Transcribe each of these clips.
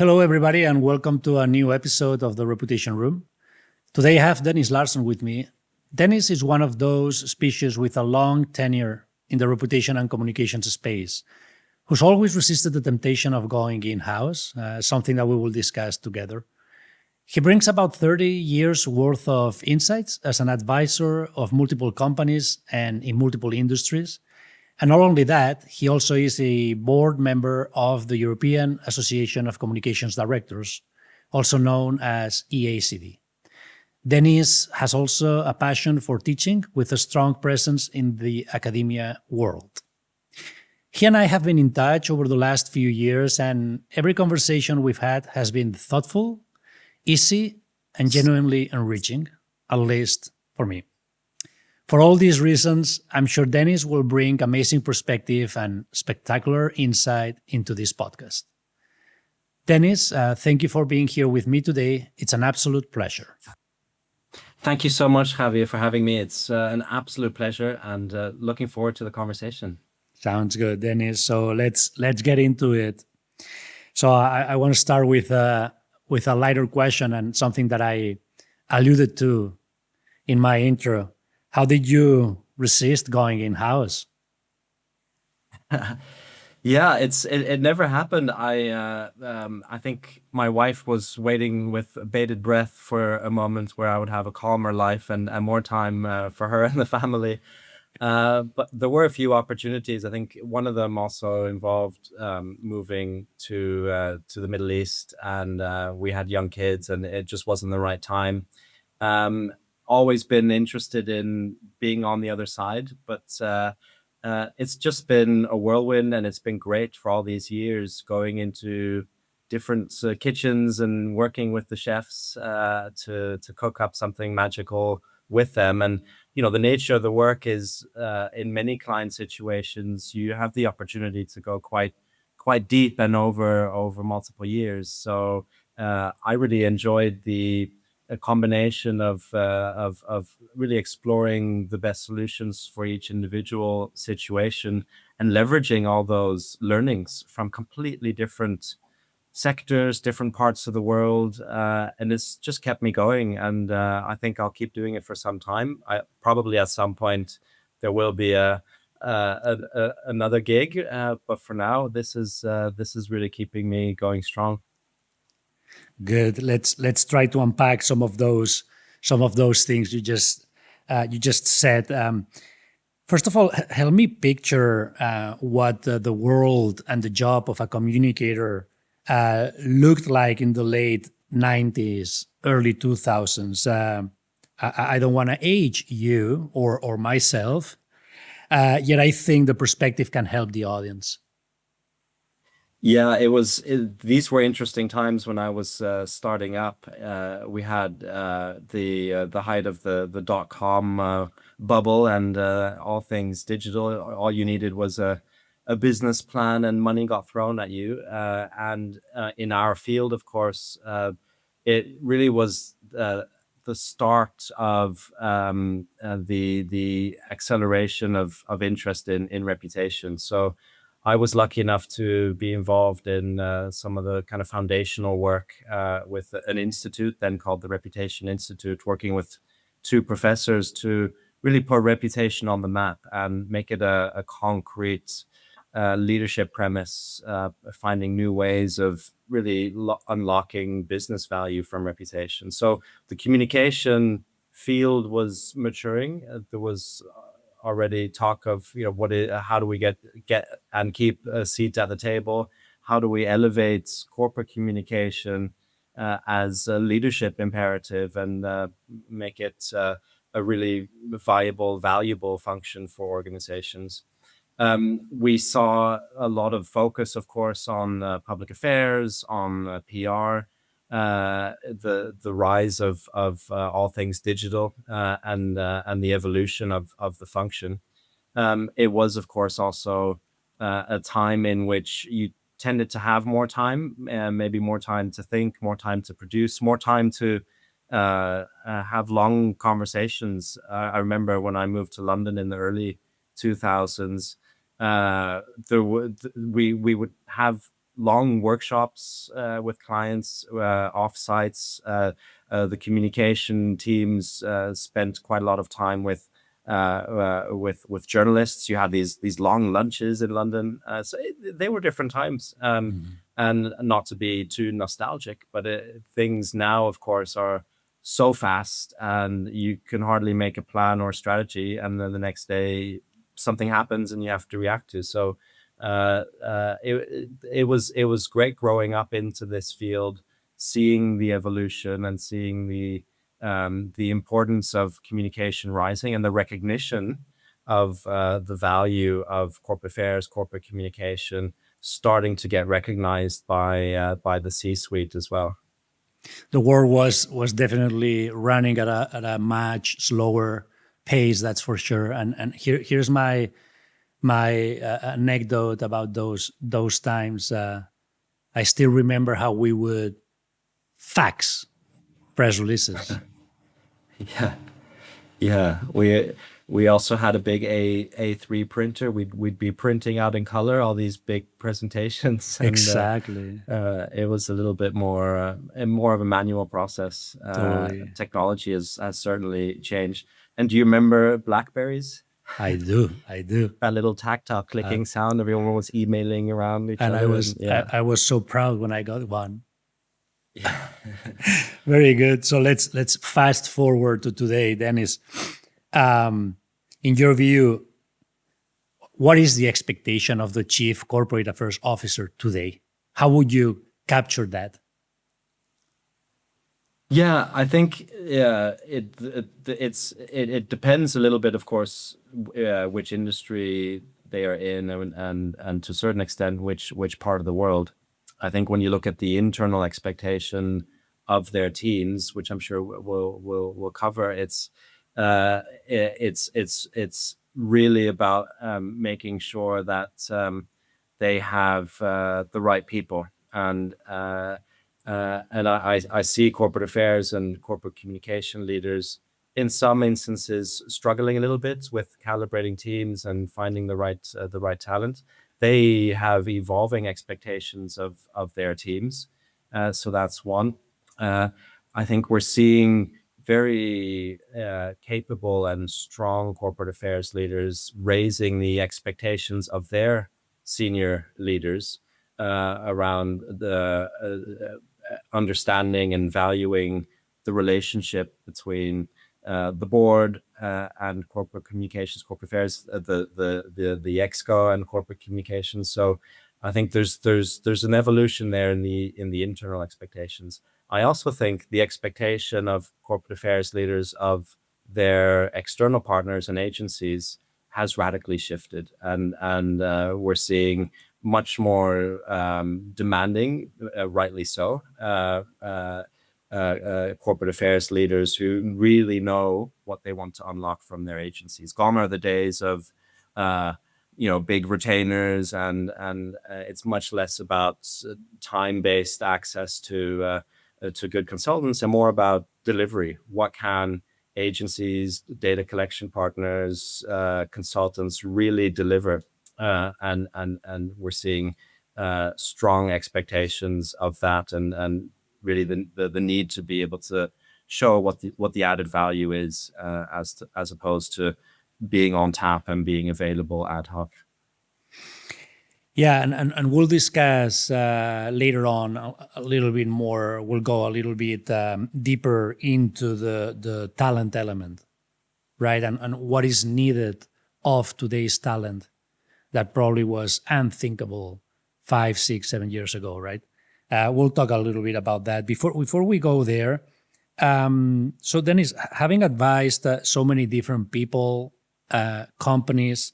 Hello, everybody, and welcome to a new episode of the Reputation Room. Today, I have Dennis Larsen with me. Dennis is one of those species with a long tenure in the reputation and communications space, who's always resisted the temptation of going in-house, something that we will discuss together. He brings about 30 years worth of insights as an advisor of multiple companies and in multiple industries. And not only that, he also is a board member of the European Association of Communications Directors, also known as EACD. Dennis has also a passion for teaching with a strong presence in the academia world. He and I have been in touch over the last few years, and every conversation we've had has been thoughtful, easy, and genuinely enriching, at least for me. For all these reasons, I'm sure Dennis will bring amazing perspective and spectacular insight into this podcast. Dennis, thank you for being here with me today. It's an absolute pleasure. Thank you so much, Javier, for having me. It's an absolute pleasure and looking forward to the conversation. Sounds good, Dennis. So let's get into it. So I want to start with a lighter question and something that I alluded to in my intro. How did you resist going in-house? Yeah, it never happened. I think my wife was waiting with bated breath for a moment where I would have a calmer life and more time for her and the family. But there were a few opportunities. I think one of them also involved moving to the Middle East, and we had young kids, and it just wasn't the right time. Always been interested in being on the other side, but it's just been a whirlwind, and it's been great for all these years going into different kitchens and working with the chefs to cook up something magical with them. And the nature of the work is in many client situations you have the opportunity to go quite deep and over multiple years. So I really enjoyed a combination of really exploring the best solutions for each individual situation and leveraging all those learnings from completely different sectors, different parts of the world, and it's just kept me going. And I think I'll keep doing it for some time. Probably at some point there will be another gig, but for now, this is really keeping me going strong. Good. Let's try to unpack some of those things you just said. First of all, help me picture what the world and the job of a communicator looked like in the late 90s, early 2000s. I don't want to age you or myself, yet I think the perspective can help the audience. Yeah, these were interesting times when I was starting up. We had the height of the .com bubble and all things digital. All you needed was a business plan and money got thrown at you. And in our field, of course, it really was the start of the acceleration of interest in reputation. So I was lucky enough to be involved in some of the kind of foundational work with an institute then called the Reputation Institute, working with two professors to really put reputation on the map and make it a concrete leadership premise, finding new ways of really unlocking business value from reputation. So the communication field was maturing. There was already talk of how do we get and keep a seat at the table? How do we elevate corporate communication as a leadership imperative and make it a really viable, valuable function for organizations? We saw a lot of focus, of course, on public affairs, on PR, the rise of all things digital, and the evolution of the function. It was, of course, also a time in which you tended to have more time, maybe more time to think, more time to produce, more time to have long conversations. I remember when I moved to London in the early 2000s, we would have long workshops with clients, offsites. The communication teams spent quite a lot of time with journalists. You had these long lunches in London. They were different times. And not to be too nostalgic, but things now, of course, are so fast, and you can hardly make a plan or strategy, and then the next day something happens and you have to react to. So it was great growing up into this field, seeing the evolution and seeing the importance of communication rising, and the recognition of the value of corporate affairs, corporate communication starting to get recognized by the C-suite as well. The world was definitely running at a much slower pace, that's for sure. And here's my anecdote about those times. I still remember how we would fax press releases. Yeah. We also had a big A3 printer. We'd be printing out in color all these big presentations. And, Exactly. it was a little bit more of a manual process. Totally. Technology has certainly changed. And do you remember Blackberries? I do. That little tactile clicking sound. Everyone was emailing around each And other. I was so proud when I got one. Very good. So let's fast forward to today, Dennis. In your view, what is the expectation of the Chief Corporate Affairs Officer today? How would you capture that? Yeah, I think it depends a little bit, of course, which industry they are in, and to a certain extent which part of the world. I think when you look at the internal expectation of their teams, which I'm sure we'll cover, it's really about making sure that they have the right people, and I see corporate affairs and corporate communication leaders in some instances struggling a little bit with calibrating teams and finding the right talent. They have evolving expectations of their teams, so that's one. I think we're seeing very capable and strong corporate affairs leaders raising the expectations of their senior leaders around the understanding and valuing the relationship between the board and corporate communications, corporate affairs, the exco and corporate communications. So I think there's an evolution there in the internal expectations. I also think the expectation of corporate affairs leaders of their external partners and agencies has radically shifted, and we're seeing much more demanding, rightly so, corporate affairs leaders who really know what they want to unlock from their agencies. Gone are the days of big retainers, and it's much less about time-based access to good consultants and more about delivery. What can agencies, data collection partners, consultants really deliver? And we're seeing strong expectations of that, and really the need to be able to show what the added value is, as opposed to being on tap and being available ad hoc. Yeah, and we'll discuss later on a little bit more. We'll go a little bit deeper into the talent element, right? And what is needed of today's talent that probably was unthinkable 5, 6, 7 years ago, right? We'll talk a little bit about that. Before we go there, so Dennis, having advised so many different people, companies,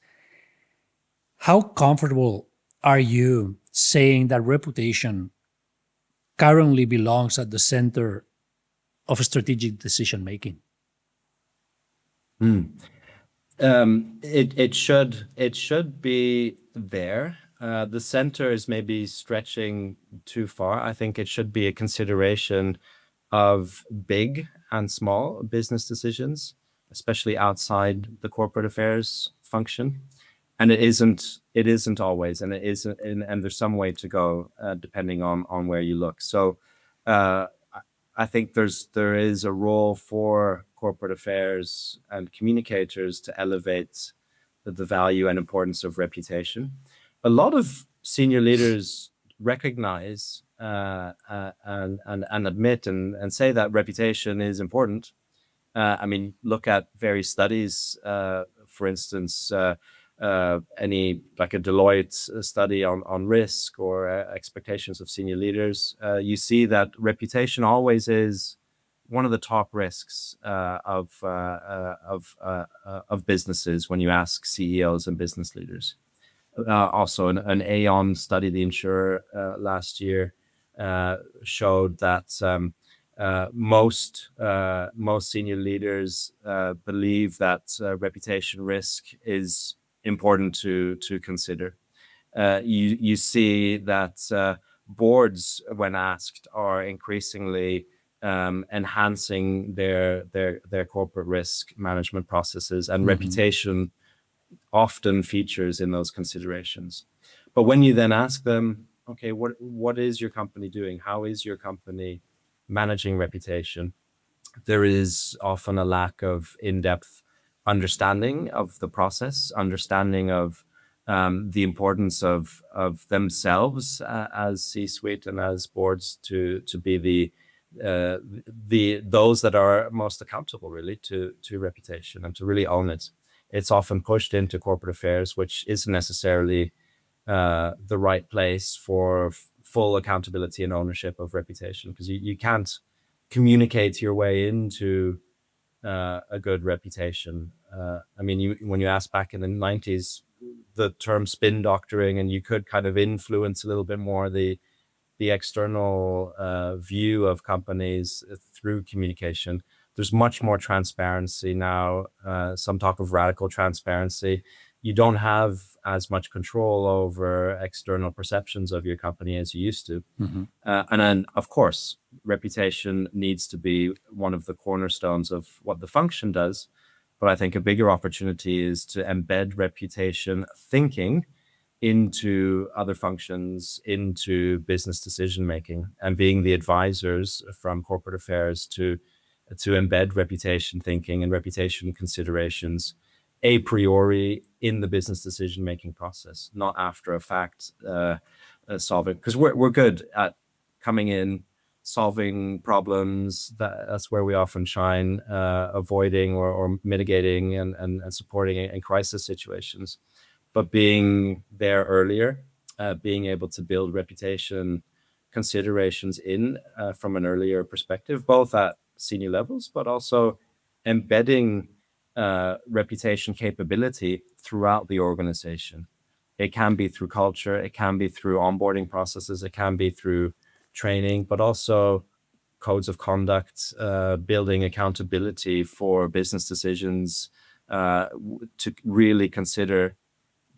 how comfortable are you saying that reputation currently belongs at the center of strategic decision making? It should be there. The center is maybe stretching too far. I think it should be a consideration of big and small business decisions, especially outside the corporate affairs function. And it isn't always, and it isn't, and there's some way to go depending on where you look. So uh, I think there is a role for corporate affairs and communicators to elevate the value and importance of reputation. A lot of senior leaders recognize and admit and say that reputation is important. I mean, look at various studies. For instance, any like a Deloitte study on risk or expectations of senior leaders. You see that reputation always is one of the top risks of businesses when you ask CEOs and business leaders. Also, an Aon study, the insurer, last year showed that most senior leaders believe that reputation risk is important to consider. You see that boards, when asked, are increasingly enhancing their corporate risk management processes, and reputation often features in those considerations. But when you then ask them, okay, what is your company doing? How is your company managing reputation? There is often a lack of in-depth understanding of the process, understanding of the importance of themselves as C-suite and as boards to be those that are most accountable really to reputation and to really own it. It's often pushed into corporate affairs, which isn't necessarily the right place for full accountability and ownership of reputation, because you can't communicate your way into a good reputation. I mean, when you ask back in the 90s, the term spin doctoring, and you could kind of influence a little bit more the external view of companies through communication. There's much more transparency now, some talk of radical transparency. You don't have as much control over external perceptions of your company as you used to. And then, of course, reputation needs to be one of the cornerstones of what the function does. But I think a bigger opportunity is to embed reputation thinking into other functions, into business decision making, and being the advisors from corporate affairs to embed reputation thinking and reputation considerations a priori in the business decision making process, not after a fact solving. Because we're good at coming in, solving problems. That's where we often shine, avoiding or mitigating and supporting in crisis situations. But being there earlier, being able to build reputation considerations in from an earlier perspective, both at senior levels, but also embedding reputation capability throughout the organization. It can be through culture, it can be through onboarding processes, it can be through training, but also codes of conduct, building accountability for business decisions, to really consider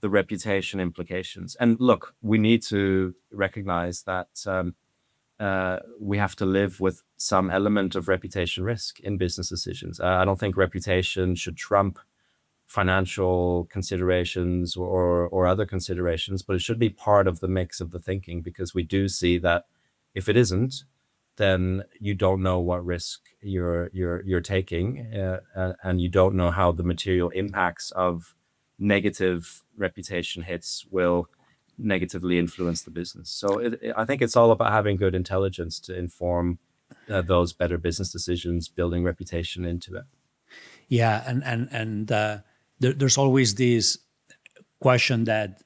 the reputation implications. And look, we need to recognize that we have to live with some element of reputation risk in business decisions. I don't think reputation should trump financial considerations or other considerations, but it should be part of the mix of the thinking, because we do see that if it isn't, then you don't know what risk you're taking, and you don't know how the material impacts of negative reputation hits will negatively influence the business. So I think it's all about having good intelligence to inform those better business decisions, building reputation into it. Yeah, and there's always this question that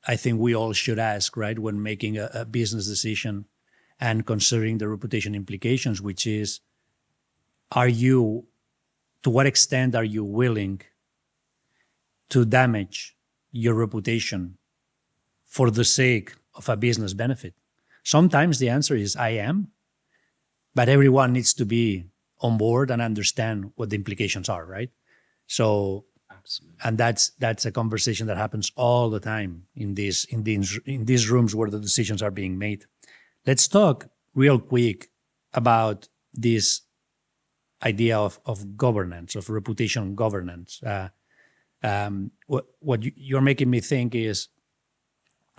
I think we all should ask, right, when making a business decision and considering the reputation implications, which is, to what extent are you willing to damage your reputation for the sake of a business benefit? Sometimes the answer is I am, but everyone needs to be on board and understand what the implications are, right? So, absolutely. And that's a conversation that happens all the time in these rooms where the decisions are being made. Let's talk real quick about this idea of governance, of reputation governance. What you're making me think is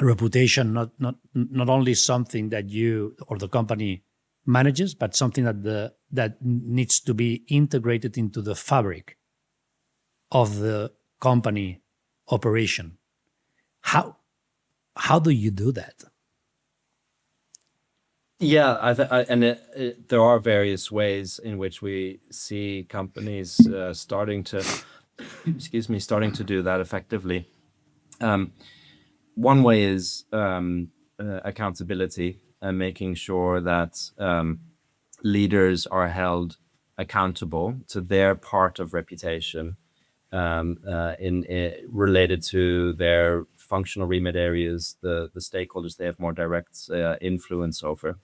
reputation, not only something that you or the company manages, but something that needs to be integrated into the fabric of the company operation. How do you do that? Yeah, there are various ways in which we see companies starting to, starting to do that effectively. One way is accountability and making sure that leaders are held accountable to their part of reputation related to their functional remit areas, the stakeholders they have more direct influence over.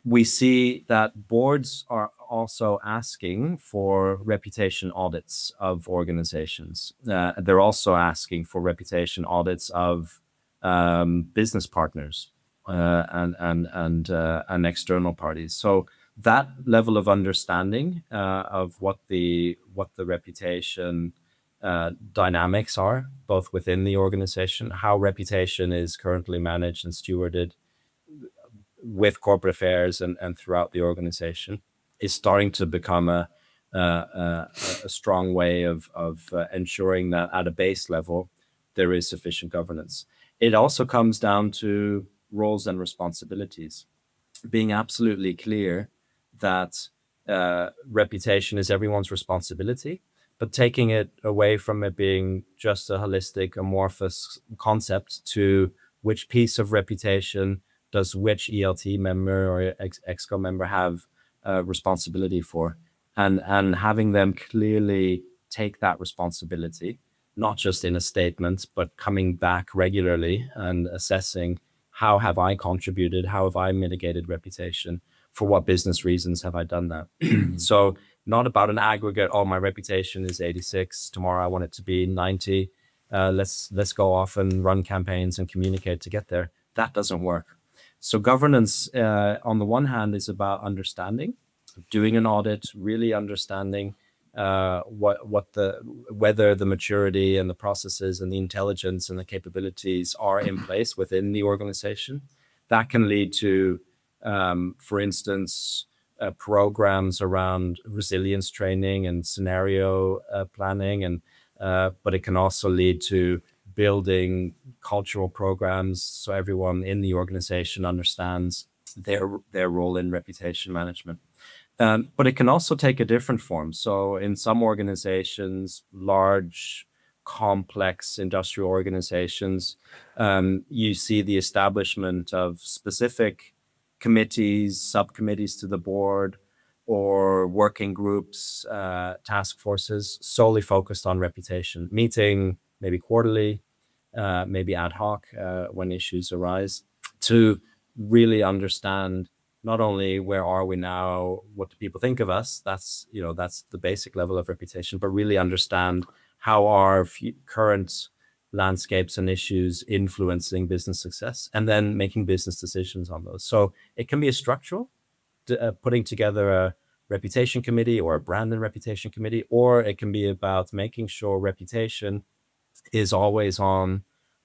We see that boards are also asking for reputation audits of organizations. They're also asking for reputation audits of business partners and external parties. So that level of understanding of what the reputation dynamics are, both within the organization, how reputation is currently managed and stewarded with corporate affairs and throughout the organization, is starting to become a strong way of ensuring that at a base level there is sufficient governance. It also comes down to roles and responsibilities, being absolutely clear that reputation is everyone's responsibility, but taking it away from it being just a holistic, amorphous concept to which piece of reputation does which ELT member or ExCo member have responsibility for, and having them clearly take that responsibility, not just in a statement, but coming back regularly and assessing, how have I contributed? How have I mitigated reputation? For what business reasons have I done that? So not about an aggregate, oh, my reputation is 86, tomorrow I want it to be 90. Let's go off and run campaigns and communicate to get there. That doesn't work. So governance, on the one hand, is about understanding, doing an audit, really understanding whether the maturity and the processes and the intelligence and the capabilities are in place within the organization. That can lead to, for instance, programs around resilience training and scenario planning, and but it can also lead to building cultural programs so everyone in the organization understands their role in reputation management. But it can also take a different form. So in some organizations, large, complex industrial organizations, you see the establishment of specific committees, subcommittees to the board, or working groups, task forces solely focused on reputation, meeting maybe quarterly, maybe ad hoc when issues arise, to really understand not only where are we now, what do people think of us, that's the basic level of reputation, but really understand how are current landscapes and issues influencing business success, and then making business decisions on those. So it can be a structural, putting together a reputation committee or a brand and reputation committee, or it can be about making sure reputation is always on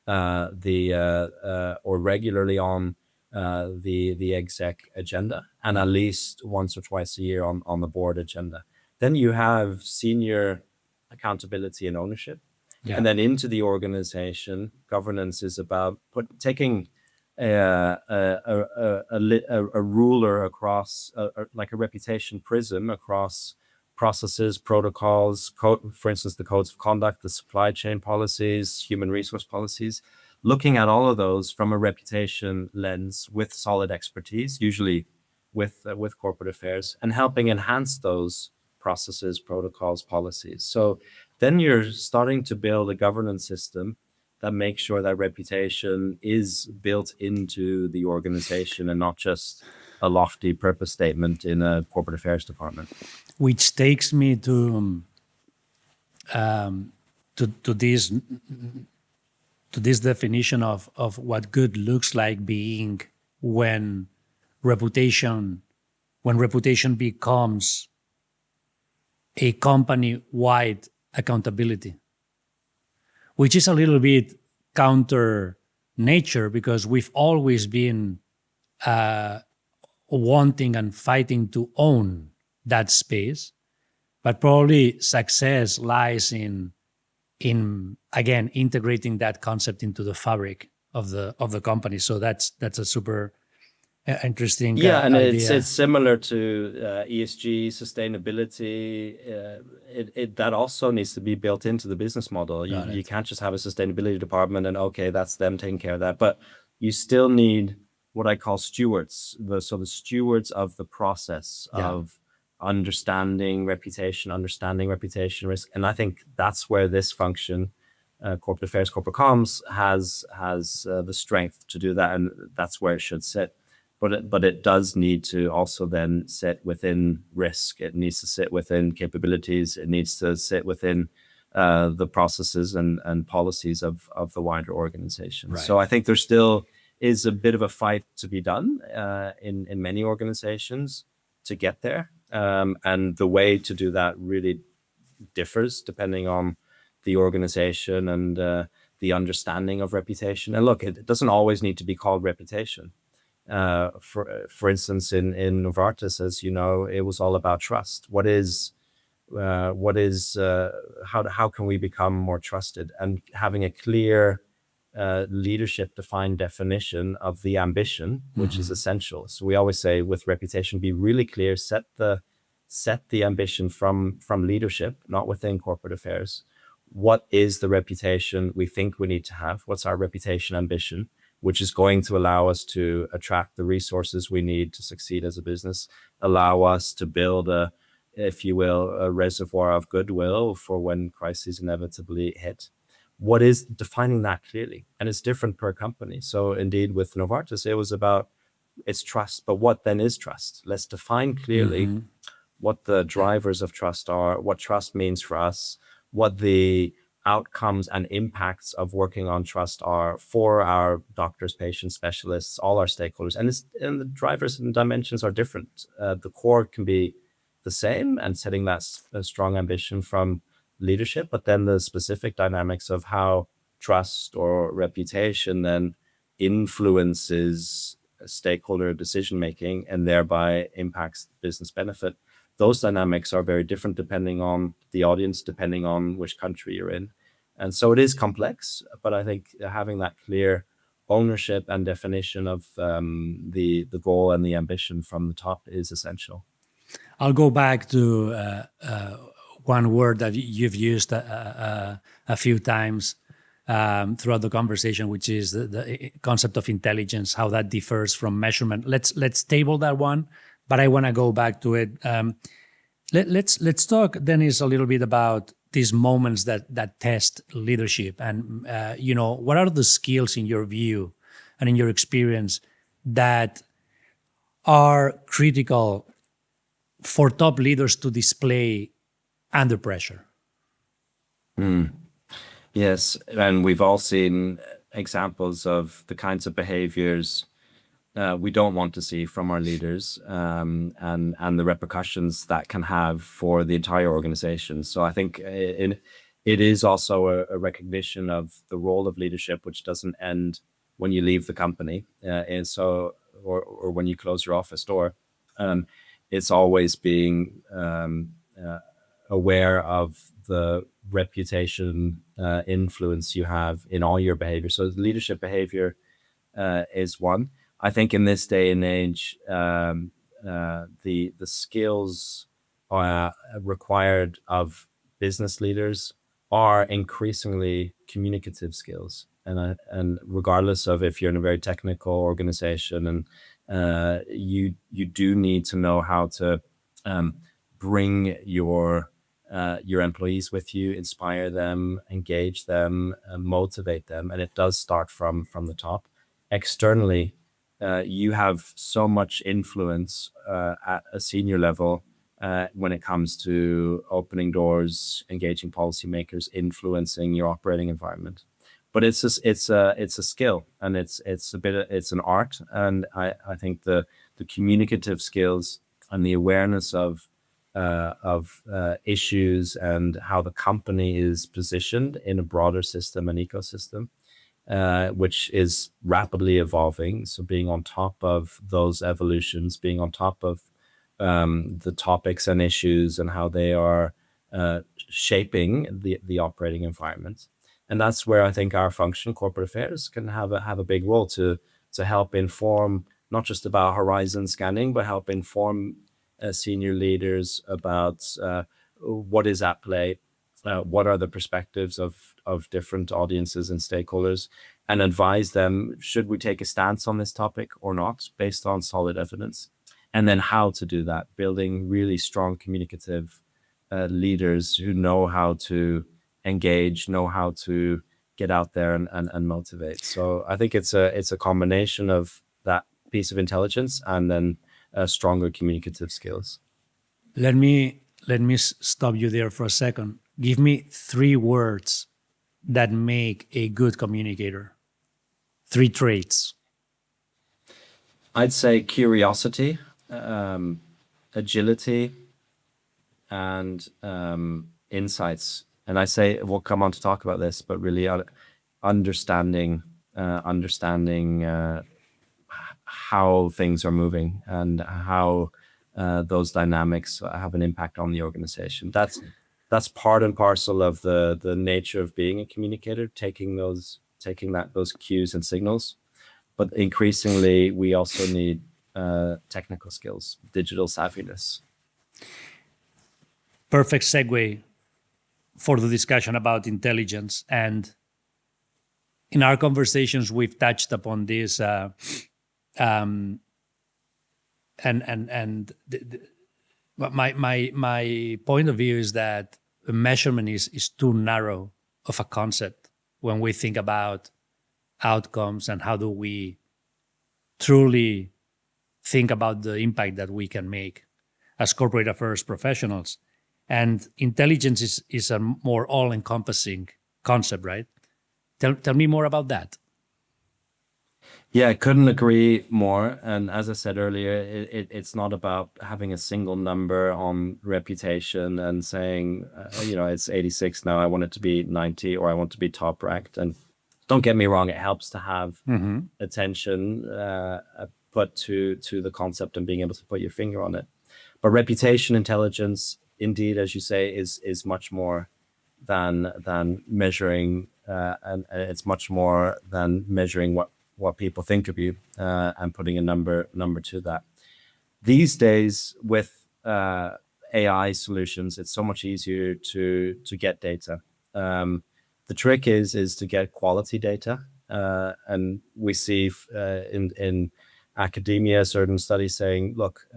or regularly on the exec agenda, and at least once or twice a year on the board agenda. Then you have senior accountability and ownership. Yeah. And then into the organization, governance is about taking a ruler across, like a reputation prism across processes, protocols, for instance, the codes of conduct, the supply chain policies, human resource policies, looking at all of those from a reputation lens with solid expertise, usually with corporate affairs, and helping enhance those processes, protocols, policies. So then you're starting to build a governance system that makes sure that reputation is built into the organization and not just a lofty purpose statement in a corporate affairs department. Which takes me to this definition of what good looks like being when reputation becomes a company-wide accountability, which is a little bit counter nature because we've always been wanting and fighting to own that space. But probably success lies in again integrating that concept into the fabric of the company. So that's a super interesting and idea. it's similar to ESG sustainability. That also needs to be built into the business model. You can't just have a sustainability department and okay, that's them taking care of that. But you still need what I call stewards. The stewards of the process of understanding reputation risk. And I think that's where this function, corporate affairs, corporate comms, has the strength to do that, and that's where it should sit. But it does need to also then sit within risk. It needs to sit within capabilities. It needs to sit within the processes and policies of the wider organization. Right. So I think there still is a bit of a fight to be done in many organizations to get there. And the way to do that really differs depending on the organization and the understanding of reputation. And look, it doesn't always need to be called reputation. For instance, in Novartis, as you know, it was all about trust. How can we become more trusted? And having a clear leadership defined definition of the ambition, which is essential. So we always say with reputation, be really clear, set the ambition from leadership, not within corporate affairs. What is the reputation we think we need to have? What's our reputation ambition, which is going to allow us to attract the resources we need to succeed as a business, allow us to build a reservoir of goodwill for when crises inevitably hit. What is defining that clearly? And it's different per company. So indeed with Novartis, it was about its trust, but what then is trust? Let's define clearly what the drivers of trust are, what trust means for us, what the outcomes and impacts of working on trust are for our doctors, patients, specialists, all our stakeholders. And the drivers and dimensions are different. The core can be the same and setting that strong ambition from leadership, but then the specific dynamics of how trust or reputation then influences stakeholder decision making and thereby impacts business benefit. Those dynamics are very different depending on the audience, depending on which country you're in. And so it is complex, but I think having that clear ownership and definition of the goal and the ambition from the top is essential. I'll go back to one word that you've used a few times throughout the conversation, which is the concept of intelligence, how that differs from measurement. Let's table that one, but I want to go back to it. Let's talk, Dennis, a little bit about these moments that test leadership, and what are the skills in your view and in your experience that are critical for top leaders to display under pressure? Yes, and we've all seen examples of the kinds of behaviors we don't want to see from our leaders, and the repercussions that can have for the entire organization. So I think it is also a recognition of the role of leadership, which doesn't end when you leave the company, or when you close your office door. It's always being aware of the reputation influence you have in all your behavior. So leadership behavior is one. I think in this day and age, the skills required of business leaders are increasingly communicative skills, and regardless of if you're in a very technical organization, and you do need to know how to bring your employees with you, inspire them, engage them, motivate them, and it does start from the top. Externally, you have so much influence at a senior level when it comes to opening doors, engaging policymakers, influencing your operating environment. But it's a skill, and it's an art, and I think the communicative skills and the awareness of issues and how the company is positioned in a broader system and ecosystem, which is rapidly evolving. So being on top of those evolutions, being on top of the topics and issues and how they are shaping the operating environment. And that's where I think our function, corporate affairs, can have a big role to help inform, not just about horizon scanning, but help inform senior leaders about what is at play, what are the perspectives of different audiences and stakeholders, and advise them, should we take a stance on this topic or not, based on solid evidence, and then how to do that, building really strong communicative leaders who know how to engage, know how to get out there and motivate. So I think it's a combination of that piece of intelligence and then stronger communicative skills. Let me stop you there for a second. Give me 3 words that make a good communicator. 3 traits. I'd say curiosity, agility, and insights. And I say we'll come on to talk about this, but really understanding how things are moving and how those dynamics have an impact on the organization. That's part and parcel of the nature of being a communicator, taking those cues and signals. But increasingly, we also need technical skills, digital savviness. Perfect segue for the discussion about intelligence. And in our conversations, we've touched upon this. My point of view is that measurement is too narrow of a concept when we think about outcomes and how do we truly think about the impact that we can make as corporate affairs professionals. And intelligence is a more all-encompassing concept, right? Tell me more about that. Yeah, I couldn't agree more. And as I said earlier, it's not about having a single number on reputation and saying, it's 86 now, I want it to be 90, or I want to be top ranked. And don't get me wrong, it helps to have attention put to the concept and being able to put your finger on it. But reputation intelligence, indeed, as you say, is much more than measuring, and it's much more than measuring what people think of you and putting a number to that. These days, with AI solutions, it's so much easier to get data. The trick is to get quality data, and we see in academia certain studies saying, look,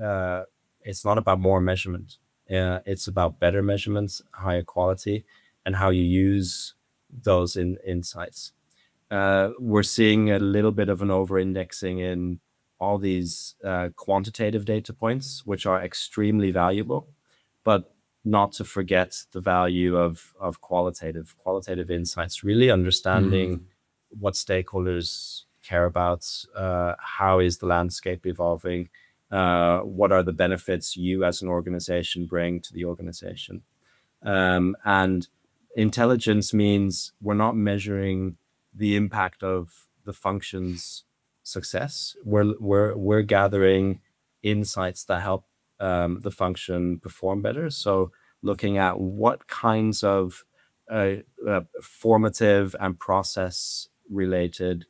it's not about more measurement. It's about better measurements, higher quality, and how you use those insights. We're seeing a little bit of an over-indexing in all these quantitative data points, which are extremely valuable, but not to forget the value of qualitative insights, really understanding what stakeholders care about, how is the landscape evolving, what are the benefits you as an organization bring to the organization. And intelligence means we're not measuring the impact of the function's success. We're gathering insights that help the function perform better. So looking at what kinds of formative and process related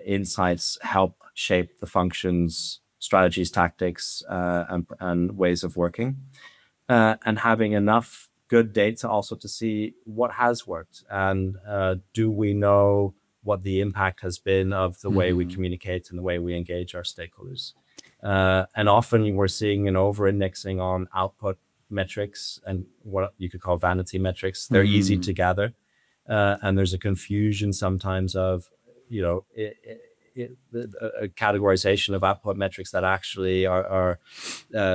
insights help shape the function's strategies, tactics, and ways of working, and having enough good data also to see what has worked, and do we know what the impact has been of the way we communicate and the way we engage our stakeholders. And often we're seeing an over-indexing on output metrics and what you could call vanity metrics. They're easy to gather, and there's a confusion sometimes of a categorization of output metrics that actually are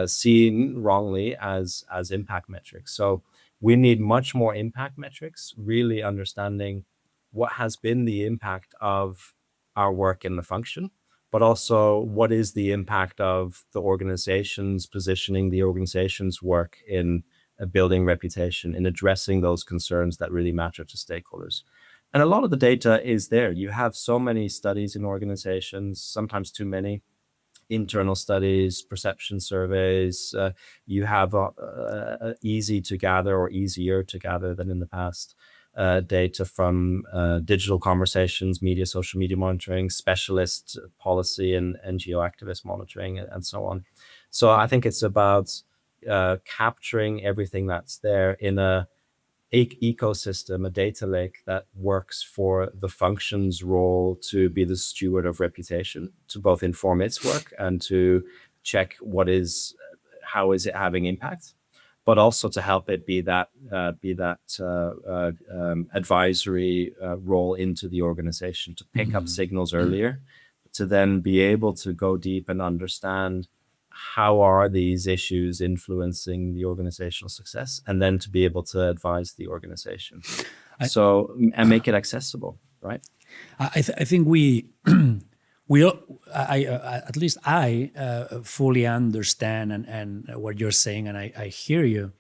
seen wrongly as impact metrics. So we need much more impact metrics, really understanding what has been the impact of our work in the function, but also what is the impact of the organization's positioning, the organization's work in building reputation, in addressing those concerns that really matter to stakeholders. And a lot of the data is there. You have so many studies in organizations, sometimes too many, internal studies, perception surveys. You have easy to gather, or easier to gather than in the past, data from digital conversations, media, social media monitoring, specialist policy and NGO activist monitoring, and so on. So I think it's about capturing everything that's there in a ecosystem, a data lake that works for the function's role to be the steward of reputation, to both inform its work and to check how is it having impact, but also to help it be that advisory role into the organization, to pick up signals earlier, to then be able to go deep and understand how are these issues influencing the organizational success, and then to be able to advise the organization. And make it accessible, right? I think at least I fully understand and what you're saying, and I hear you.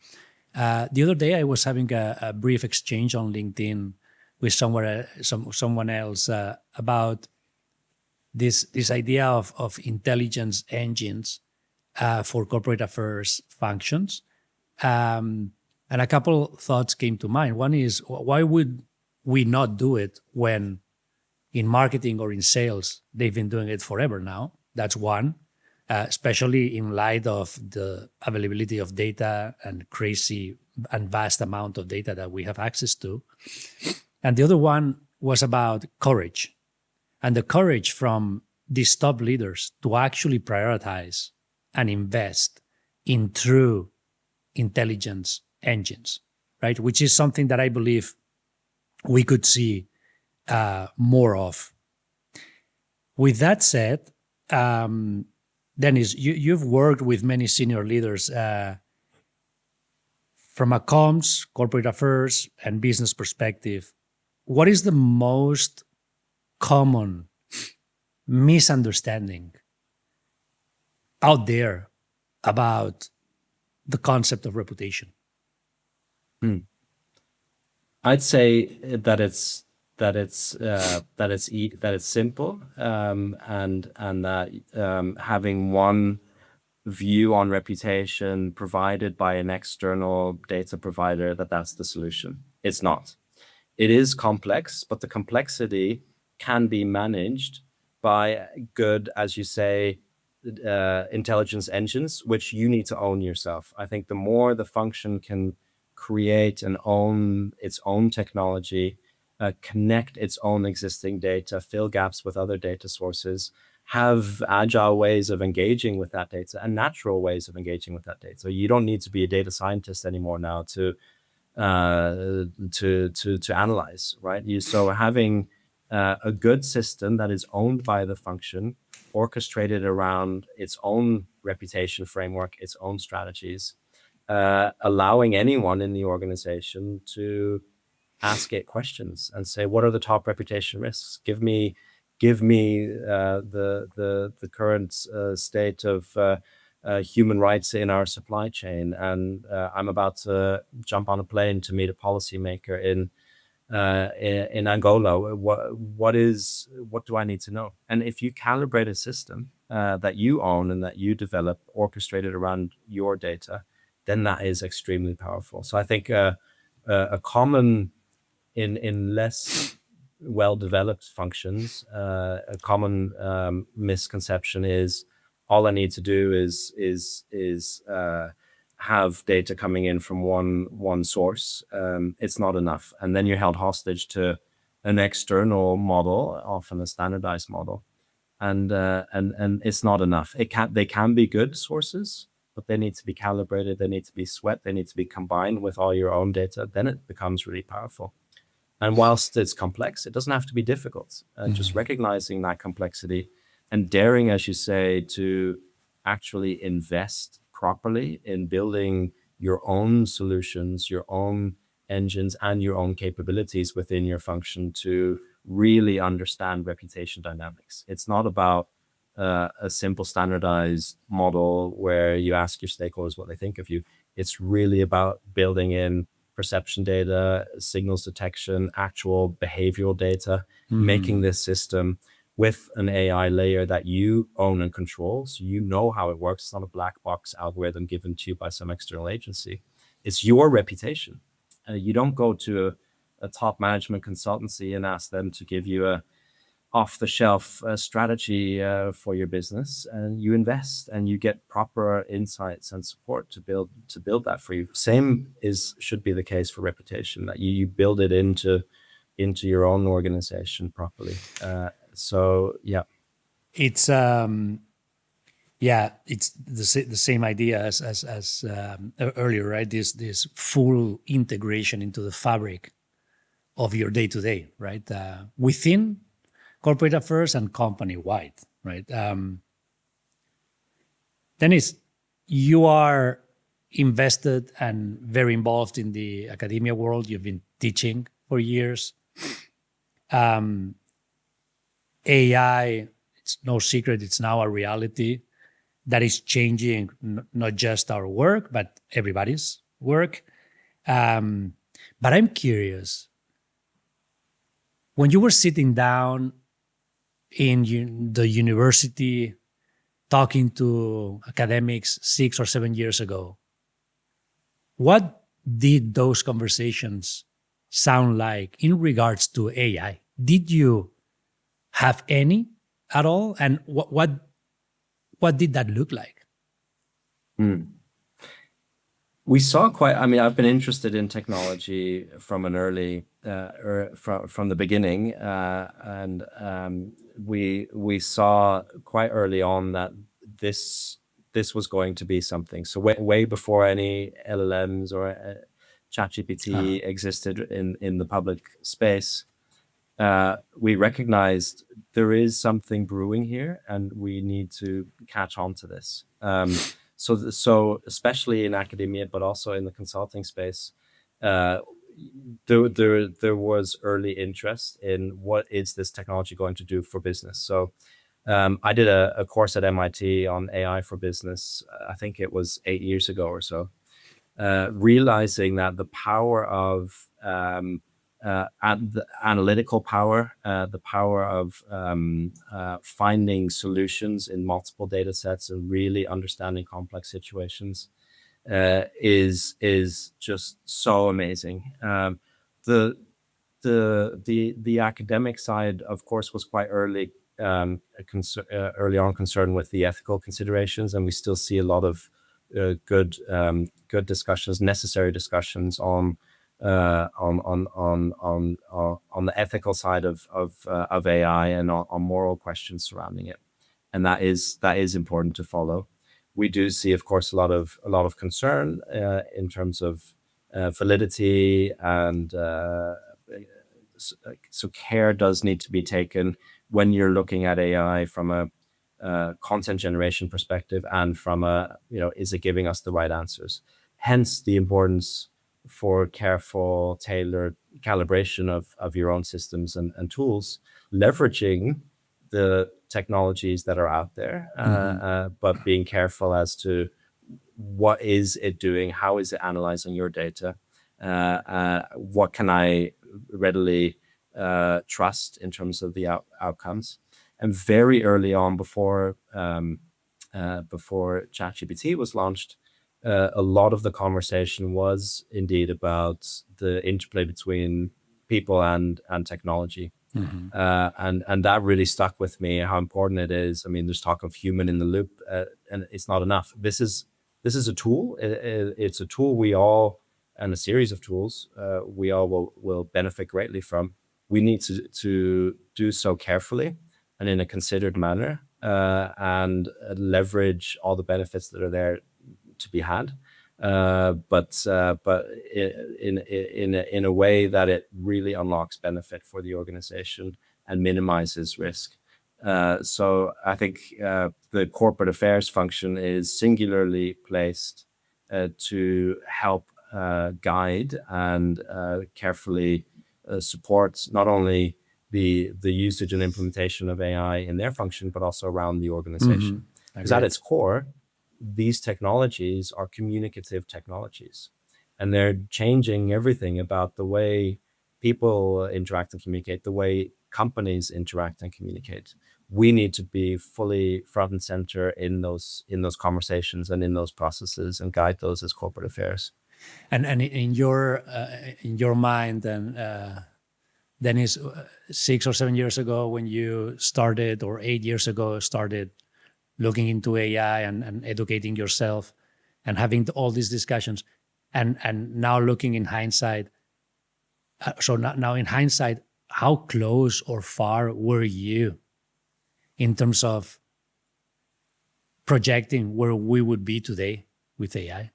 The other day I was having a brief exchange on LinkedIn with someone else about this idea of intelligence engines for corporate affairs functions. And a couple thoughts came to mind. One is, why would we not do it when in marketing or in sales, they've been doing it forever now? That's one, especially in light of the availability of data and crazy and vast amount of data that we have access to. And the other one was about courage, and the courage from these top leaders to actually prioritize and invest in true intelligence engines, right? Which is something that I believe we could see more of. With that said, Dennis, you've worked with many senior leaders from a comms, corporate affairs, and business perspective. What is the most common misunderstanding out there about the concept of reputation? I'd say that it's simple, and that having one view on reputation provided by an external data provider, that's the solution. It's not. It is complex, but the complexity can be managed by good, as you say, intelligence engines, which you need to own yourself. I think the more the function can create and own its own technology, connect its own existing data, fill gaps with other data sources, have agile ways of engaging with that data and natural ways of engaging with that data. So you don't need to be a data scientist anymore now to analyze, right? So having a good system that is owned by the function, orchestrated around its own reputation framework, its own strategies, allowing anyone in the organization to ask it questions and say, what are the top reputation risks? Give me the current state of human rights in our supply chain, and I'm about to jump on a plane to meet a policymaker in Angola. What do I need to know? And if you calibrate a system that you own and that you develop, orchestrated around your data, then that is extremely powerful. So I think a common in less well-developed functions, a common misconception is all I need to do is have data coming in from one source. It's not enough, and then you're held hostage to an external model, often a standardized model, and it's not enough. They can be good sources, but they need to be calibrated. They need to be sweat. They need to be combined with all your own data. Then it becomes really powerful. And whilst it's complex, it doesn't have to be difficult. Just recognizing that complexity and daring, as you say, to actually invest properly in building your own solutions, your own engines, and your own capabilities within your function to really understand reputation dynamics. It's not about a simple standardized model where you ask your stakeholders what they think of you. It's really about building in perception data, signals detection, actual behavioral data, making this system with an AI layer that you own and control. So you know how it works. It's not a black box algorithm given to you by some external agency. It's your reputation. You don't go to a top management consultancy and ask them to give you a off-the-shelf strategy for your business, and you invest and you get proper insights and support to build that for you. Same should be the case for reputation, that you build it into your own organization properly. So yeah, it's it's the same idea as earlier, right? This full integration into the fabric of your day to day, right? Within corporate affairs and company wide, right? Dennis, you are invested and very involved in the academia world. You've been teaching for years. AI, it's no secret, it's now a reality that is changing not just our work, but everybody's work. But I'm curious, when you were sitting down in the university talking to academics 6 or 7 years ago, what did those conversations sound like in regards to AI? Did you have any at all? And what did that look like? We saw quite. I mean, I've been interested in technology from an early, from the beginning, and we saw quite early on that this was going to be something. So way before any LLMs or ChatGPT existed in the public space, we recognized there is something brewing here, and we need to catch on to this. So especially in academia, but also in the consulting space, there was early interest in what is this technology going to do for business. So I did a course at MIT on AI for business. I think it was 8 years ago or so, realizing that the power of the analytical power, the power of finding solutions in multiple data sets and really understanding complex situations is just so amazing. The academic side, of course, was quite early on concerned with the ethical considerations, and we still see a lot of good discussions, necessary discussions on the ethical side of AI and on moral questions surrounding it, and that is important to follow. We do see, of course, a lot of concern in terms of validity, and so care does need to be taken when you're looking at AI from a content generation perspective and from a, is it giving us the right answers? Hence the importance for careful, tailored calibration of your own systems and tools, leveraging the technologies that are out there, but being careful as to what is it doing, how is it analyzing your data, what can I readily trust in terms of the outcomes. And very early on, before ChatGPT was launched, a lot of the conversation was indeed about the interplay between people and technology. And that really stuck with me, how important it is. I mean, there's talk of human in the loop, and it's not enough. This is a tool. It's a tool we all, and a series of tools we all will benefit greatly from. We need to do so carefully and in a considered manner, and leverage all the benefits that are there to be had, but in a way that it really unlocks benefit for the organization and minimizes risk. So I think the corporate affairs function is singularly placed to help guide and carefully support not only the usage and implementation of AI in their function, but also around the organization. Because at its core, these technologies are communicative technologies, and they're changing everything about the way people interact and communicate, the way companies interact and communicate. We need to be fully front and center in those conversations and in those processes, and guide those as corporate affairs. And in your mind, and Dennis, 6 or 7 years ago, when you started, or 8 years ago started looking into AI and educating yourself and having all these discussions, and now looking in hindsight, so now in hindsight, how close or far were you in terms of projecting where we would be today with AI?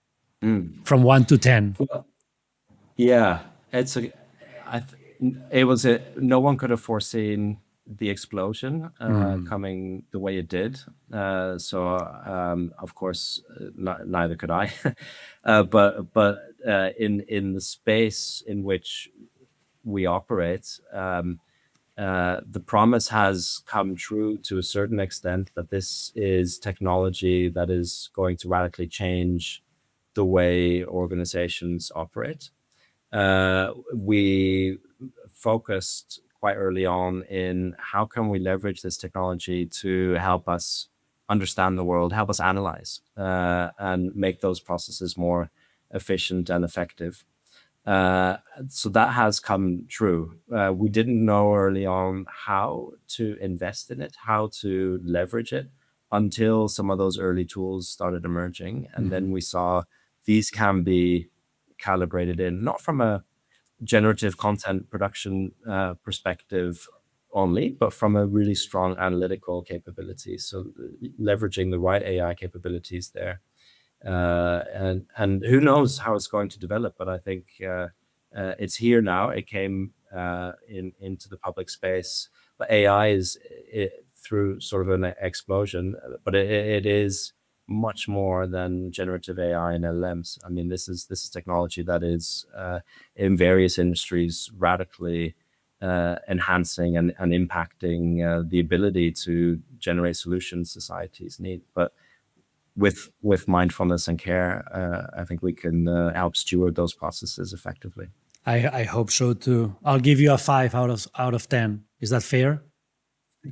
From 1 to 10. Yeah, no one could have foreseen the explosion coming the way it did. Of course, neither could I. But in the space in which we operate, the promise has come true to a certain extent, that this is technology that is going to radically change the way organizations operate. We focused quite early on in how can we leverage this technology to help us understand the world, help us analyze, and make those processes more efficient and effective. So that has come true. We didn't know early on how to invest in it, how to leverage it, until some of those early tools started emerging. And then we saw these can be calibrated in, not from a generative content production perspective only, but from a really strong analytical capability. So leveraging the right AI capabilities there. And who knows how it's going to develop, but I think it's here now. It came into the public space, but AI is through sort of an explosion, but it is much more than generative AI and LLMs. I mean, this is technology that is in various industries radically enhancing and impacting the ability to generate solutions societies need. But with mindfulness and care, I think we can help steward those processes effectively. I hope so too. I'll give you a 5 out of 10. Is that fair?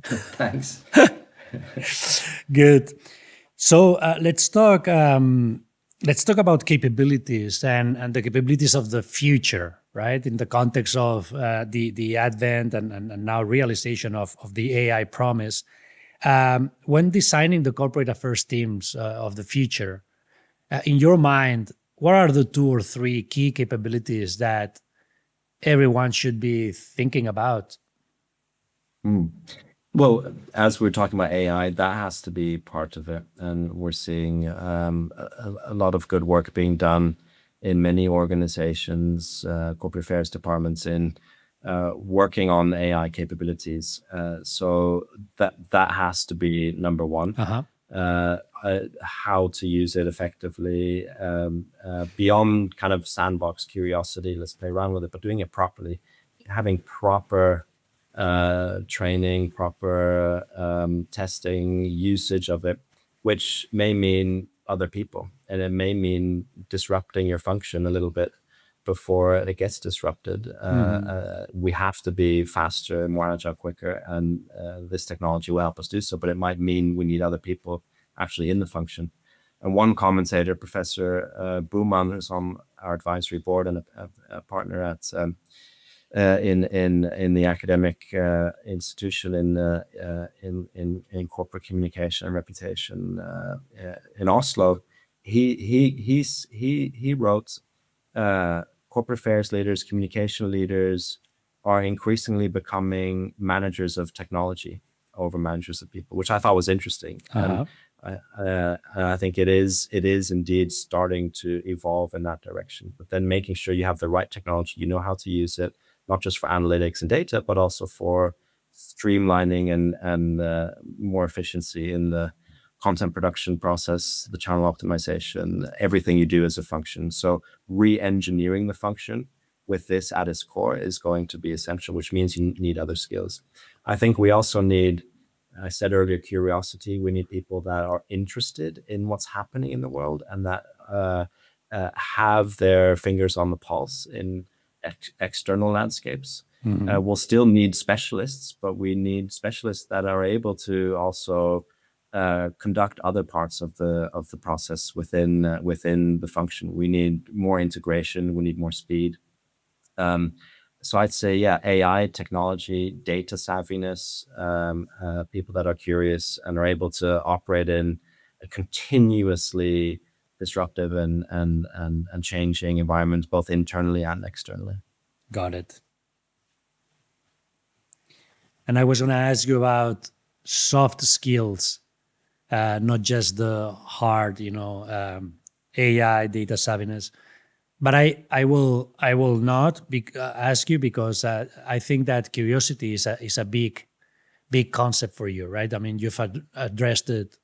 Thanks. Good. So let's talk about capabilities and the capabilities of the future, right? In the context of the advent and now realization of the AI promise. When designing the corporate affairs teams of the future, in your mind, what are the 2 or 3 key capabilities that everyone should be thinking about? Well, as we're talking about AI, that has to be part of it. And we're seeing a lot of good work being done in many organizations, corporate affairs departments, in working on AI capabilities. So that has to be number one. How to use it effectively, beyond kind of sandbox curiosity, let's play around with it, but doing it properly, having proper training, proper testing, usage of it, which may mean other people, and it may mean disrupting your function a little bit before it gets disrupted. We have to be faster, more agile, quicker, and this technology will help us do so, but it might mean we need other people actually in the function. And one commentator, Professor Buhmann, who's on our advisory board and a partner at in the academic institution in corporate communication and reputation in Oslo, he wrote, corporate affairs leaders, communication leaders are increasingly becoming managers of technology over managers of people, which I thought was interesting. And I think it is indeed starting to evolve in that direction. But then making sure you have the right technology, you know how to use it, not just for analytics and data, but also for streamlining and more efficiency in the content production process, the channel optimization, everything you do as a function. So re-engineering the function with this at its core is going to be essential, which means you need other skills. I think we also need, I said earlier, curiosity. We need people that are interested in what's happening in the world and that have their fingers on the pulse in external landscapes. We'll still need specialists, but we need specialists that are able to also conduct other parts of the process within the function. We need more integration. We need more speed. So I'd say, yeah, AI, technology, data savviness, people that are curious and are able to operate in a continuously disruptive and changing environment, both internally and externally. Got it. And I was going to ask you about soft skills, not just the hard, AI, data savviness. But I will not ask you because I think that curiosity is a big concept for you, right? I mean, you've addressed it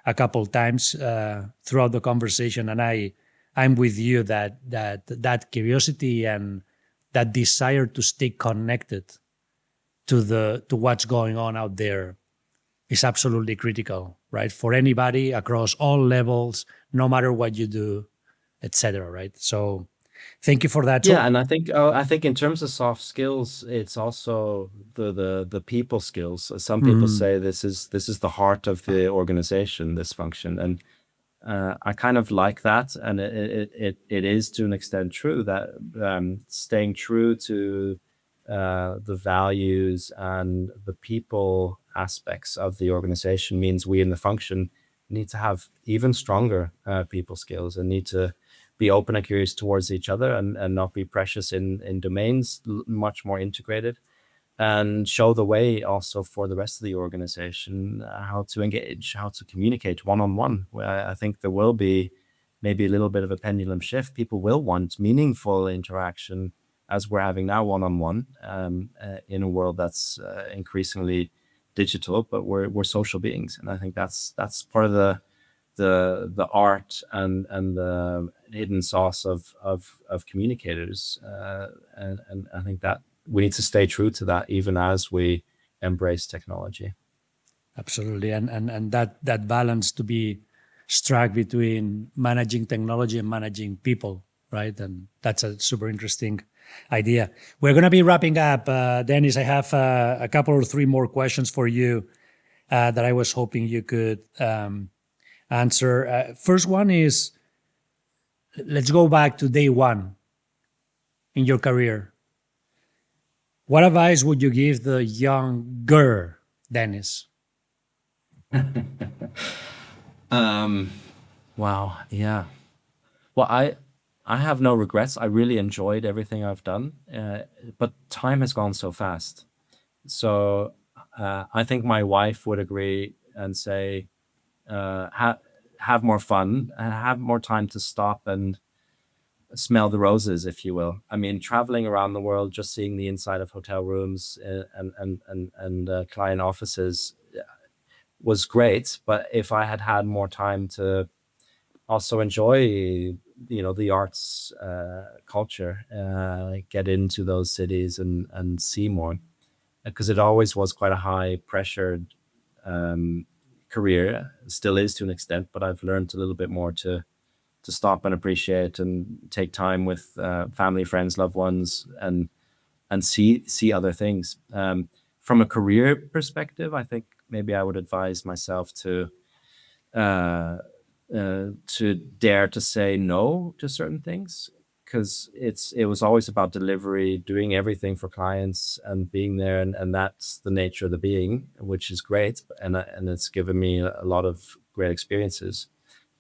a couple of times throughout the conversation, and I'm with you that curiosity and that desire to stay connected to what's going on out there is absolutely critical, right? For anybody across all levels, no matter what you do, etc. Right? So, thank you for that. Yeah, and I think in terms of soft skills, it's also the people skills. Some people say this is the heart of the organization, this function, and I kind of like that, and it is to an extent true that staying true to the values and the people aspects of the organization means we in the function need to have even stronger people skills and need to be open and curious towards each other and not be precious in domains, much more integrated, and show the way also for the rest of the organization, how to engage, how to communicate one-on-one. I think there will be maybe a little bit of a pendulum shift. People will want meaningful interaction as we're having now one-on-one in a world that's increasingly digital, but we're social beings. And I think that's part of the art and the hidden sauce of communicators, and I think that we need to stay true to that even as we embrace technology. Absolutely, and that balance to be struck between managing technology and managing people, right? And that's a super interesting idea. We're going to be wrapping up, Dennis. I have a couple or three more questions for you that I was hoping you could answer. First one is, let's go back to day one in your career. What advice would you give the younger Dennis? Wow. Yeah. Well, I have no regrets. I really enjoyed everything I've done, but time has gone so fast. So I think my wife would agree and say, have more fun and have more time to stop and smell the roses, if you will. I mean, traveling around the world, just seeing the inside of hotel rooms and client offices was great. But if I had had more time to also enjoy, the arts culture, get into those cities and see more, because it always was quite a high pressured career, still is to an extent, but I've learned a little bit more to stop and appreciate and take time with family, friends, loved ones, and see other things. From a career perspective, I think maybe I would advise myself to dare to say no to certain things, because it was always about delivery, doing everything for clients and being there, and that's the nature of the being, which is great, and it's given me a lot of great experiences.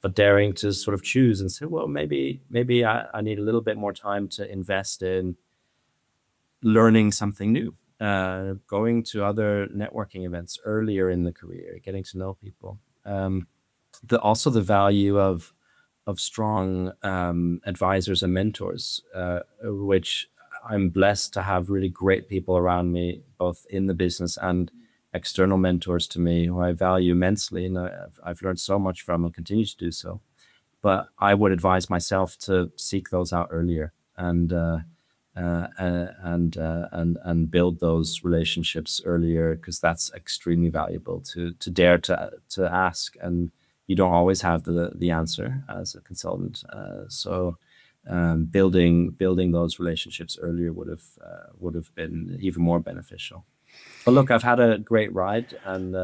But daring to sort of choose and say, well, maybe I need a little bit more time to invest in learning something new, going to other networking events earlier in the career, getting to know people. Also the value of strong advisors and mentors, which I'm blessed to have really great people around me, both in the business and external mentors to me, who I value immensely, and I've learned so much from and continue to do so. But I would advise myself to seek those out earlier and and build those relationships earlier, because that's extremely valuable to dare to ask, and you don't always have the answer as a consultant. So building those relationships earlier would have been even more beneficial. But look, I've had a great ride, and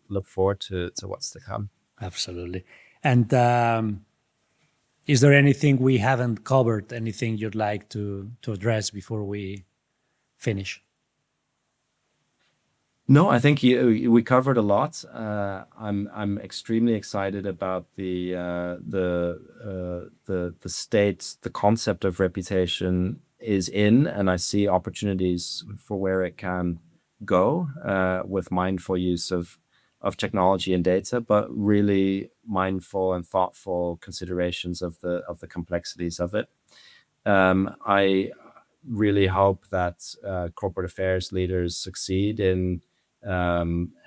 look forward to what's to come. Absolutely. And is there anything we haven't covered? Anything you'd like to address before we finish? No, I think we covered a lot. I'm extremely excited about the state the concept of reputation is in, and I see opportunities for where it can go with mindful use of technology and data, but really mindful and thoughtful considerations of the complexities of it. I really hope that corporate affairs leaders succeed in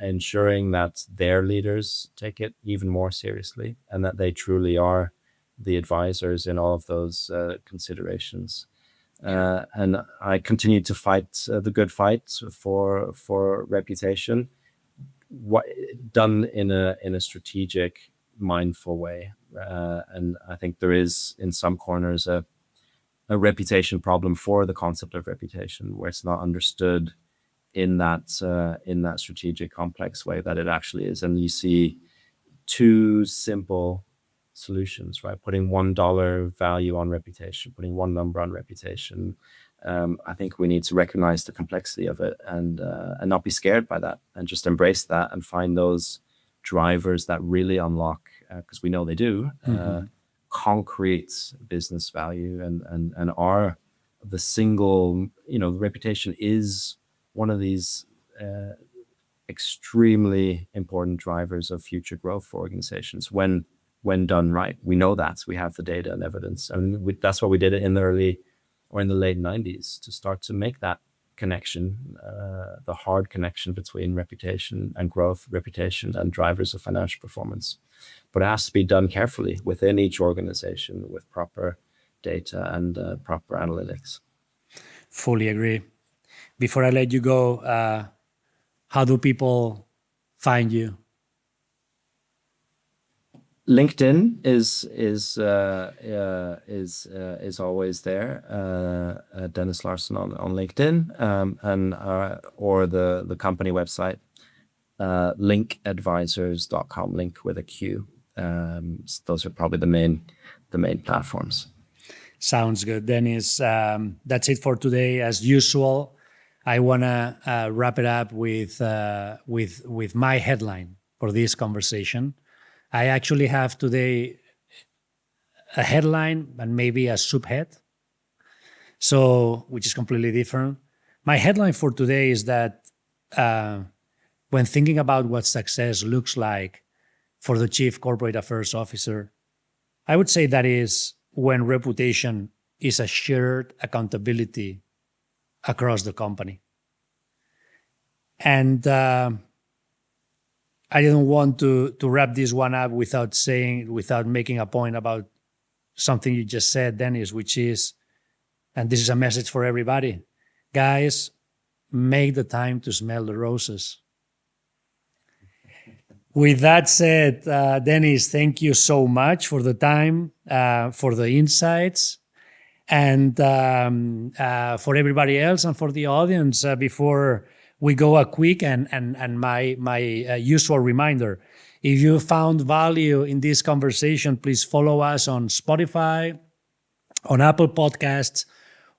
ensuring that their leaders take it even more seriously, and that they truly are the advisors in all of those considerations. And I continue to fight the good fight for reputation, done in a strategic, mindful way. And I think there is in some corners a reputation problem for the concept of reputation, where it's not understood in that strategic, complex way that it actually is. And you see two simple solutions, right? Putting $1 value on reputation, putting one number on reputation. I think we need to recognize the complexity of it, and not be scared by that, and just embrace that and find those drivers that really unlock, because we know they do, concrete business value, and are the single, reputation is one of these extremely important drivers of future growth for organizations when done right. We know that. We have the data and evidence, and that's why we did it in the early or in the late 90s, to start to make that connection, the hard connection between reputation and growth, reputation and drivers of financial performance. But it has to be done carefully within each organization with proper data and proper analytics. Fully agree. Before I let you go, how do people find you? LinkedIn is always there. Dennis Larsen on LinkedIn, and or the company website, linqadvisors.com. Linq with a Q. Those are probably the main platforms. Sounds good, Dennis. That's it for today. As usual, I wanna wrap it up with my headline for this conversation. I actually have today a headline and maybe a subhead, which is completely different. My headline for today is that when thinking about what success looks like for the Chief Corporate Affairs Officer, I would say that is when reputation is a shared accountability across the company. And I didn't want to wrap this one up without making a point about something you just said, Dennis, which is, and this is a message for everybody, guys, make the time to smell the roses. With that said, Dennis, thank you so much for the time, for the insights, and for everybody else and for the audience. Before we go a quick and my usual reminder, if you found value in this conversation, please follow us on Spotify, on Apple Podcasts,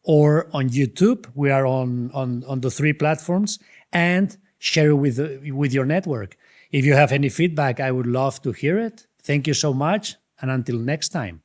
or on YouTube. We are on the three platforms, and share it with your network. If you have any feedback, I would love to hear it. Thank you so much, and until next time.